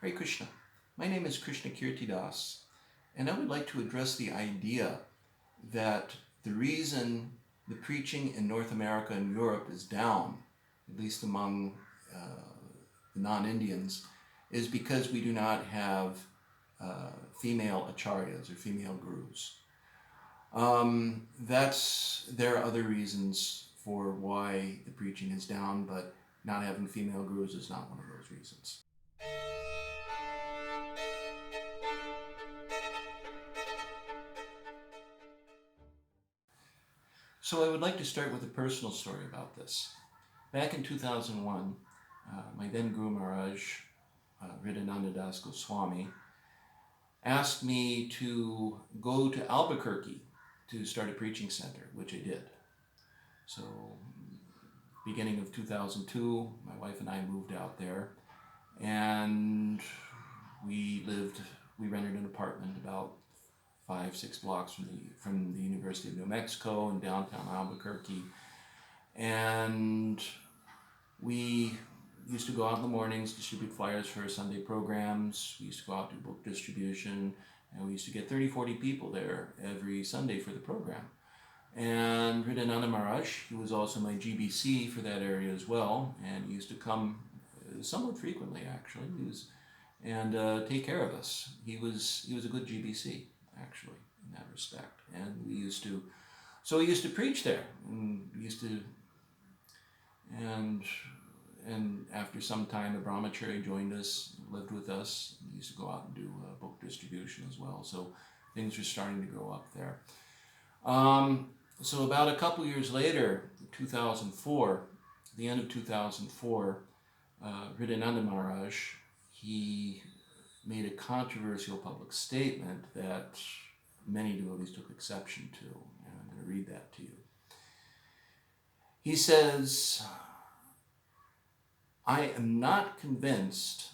Hare Krishna. My name is Krishna Kirti, and I would like to address the idea that the reason the preaching in North America and Europe is down, at least among the non-Indians, is because we do not have female acharyas or female gurus. There are other reasons for why the preaching is down, but not having female gurus is not one of those reasons. So I would like to start with a personal story about this. Back in 2001, my then Guru Maharaj, Hridayananda Das Goswami, asked me to go to Albuquerque to start a preaching center, which I did. So beginning of 2002, my wife and I moved out there, and we rented an apartment about 5-6 blocks from the University of New Mexico in downtown Albuquerque. And we used to go out in the mornings, distribute flyers for our Sunday programs. We used to go out to book distribution, and we used to get 30-40 people there every Sunday for the program. And Hridayananda Maharaj, he was also my GBC for that area as well, and he used to come somewhat frequently actually. Take care of us. He was a good GBC actually in that respect, and he used to preach there, and after some time the brahmachari joined us, lived with us. He used to go out and do book distribution as well, so things were starting to go up there. So about a couple years later, 2004, the end of 2004, Hridayananda Maharaj, he made a controversial public statement that many devotees took exception to, and I'm going to read that to you. He says, "I am not convinced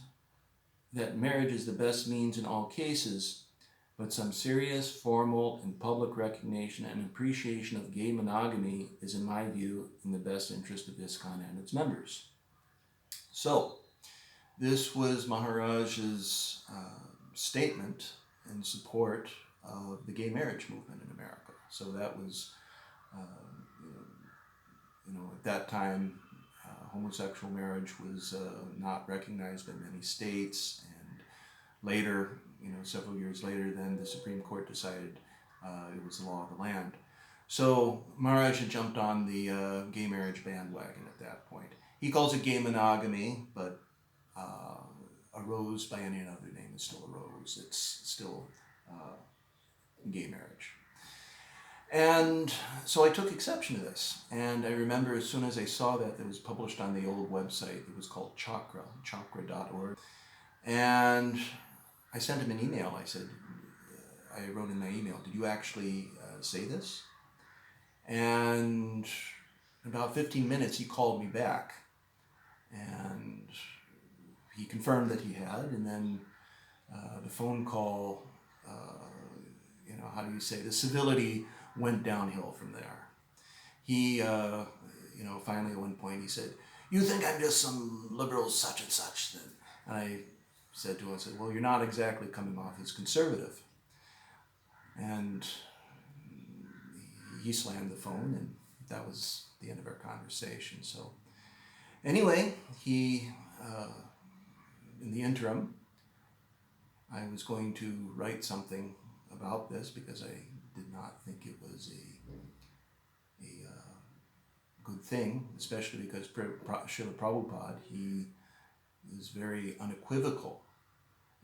that marriage is the best means in all cases, but some serious, formal, and public recognition and appreciation of gay monogamy is, in my view, in the best interest of ISKCON and its members." So, this was Maharaj's statement in support of the gay marriage movement in America. So that was, at that time, homosexual marriage was not recognized by many states, and later, several years later, then the Supreme Court decided it was the law of the land. So Maharaj had jumped on the gay marriage bandwagon at that point. He calls it gay monogamy, but a rose by any other name is still a rose. It's still gay marriage. And so I took exception to this. And I remember as soon as I saw that it was published on the old website, it was called chakra.org. And I sent him an email. I wrote in my email, "Did you actually say this?" And in about 15 minutes, he called me back. And he confirmed that he had, and then the phone call, the civility went downhill from there. He, finally at one point he said, "You think I'm just some liberal such and such then?" And I said to him, "Well, you're not exactly coming off as conservative." And he slammed the phone, and that was the end of our conversation. So anyway, in the interim, I was going to write something about this because I did not think it was a good thing, especially because Srila Prabhupada, he is very unequivocal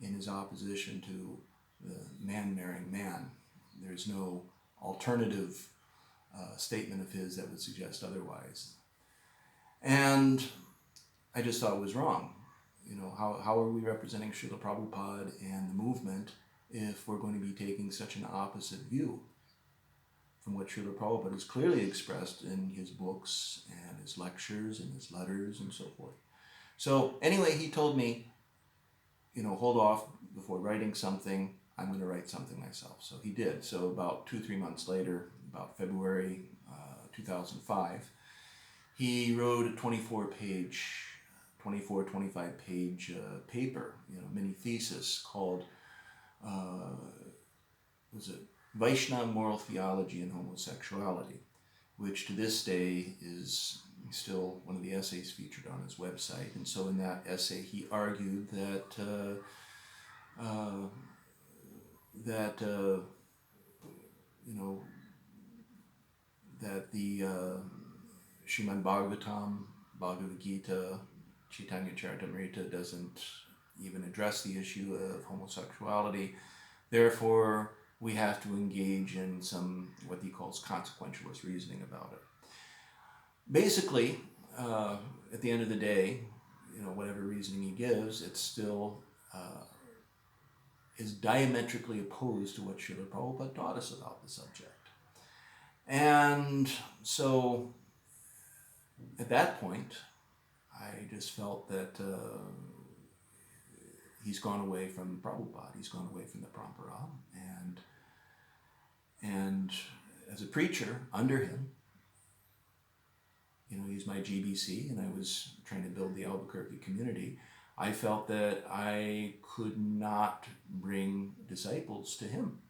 in his opposition to the man marrying man. There's no alternative statement of his that would suggest otherwise. And I just thought it was wrong. How are we representing Srila Prabhupada and the movement if we're going to be taking such an opposite view from what Srila Prabhupada has clearly expressed in his books and his lectures and his letters and so forth. So anyway, he told me, hold off before writing something. I'm going to write something myself. So he did. So about 2-3 months later, about February 2005, he wrote a 24-page 24, 25 page paper, mini thesis called, was it Vaishnava Moral Theology and Homosexuality, which to this day is still one of the essays featured on his website. And so in that essay, he argued that that the Srimad Bhagavatam, Bhagavad Gita, Chaitanya Charitamrita doesn't even address the issue of homosexuality. Therefore, we have to engage in some, what he calls consequentialist reasoning about it. Basically, at the end of the day, whatever reasoning he gives, it still is diametrically opposed to what Srila Prabhupada taught us about the subject. And so, at that point, I just felt that he's gone away from Prabhupada, he's gone away from the Parampara, and as a preacher under him, he's my GBC, and I was trying to build the Albuquerque community. I felt that I could not bring disciples to him,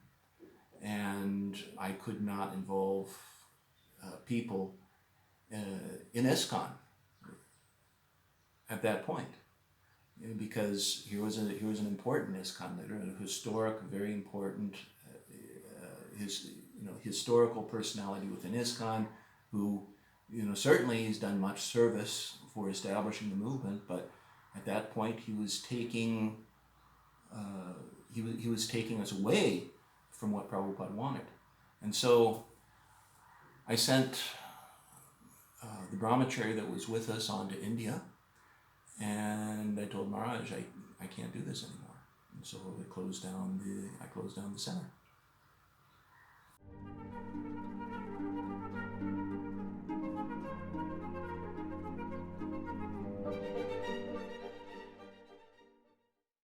and I could not involve people in ISKCON at that point, because here was an important ISKCON leader, a historic, very important, historical personality within ISKCON, who certainly he's done much service for establishing the movement, but at that point he was taking he was taking us away from what Prabhupada wanted. And so I sent the brahmachari that was with us on to India, and I told Maharaj, I can't do this anymore. And so I closed down the center.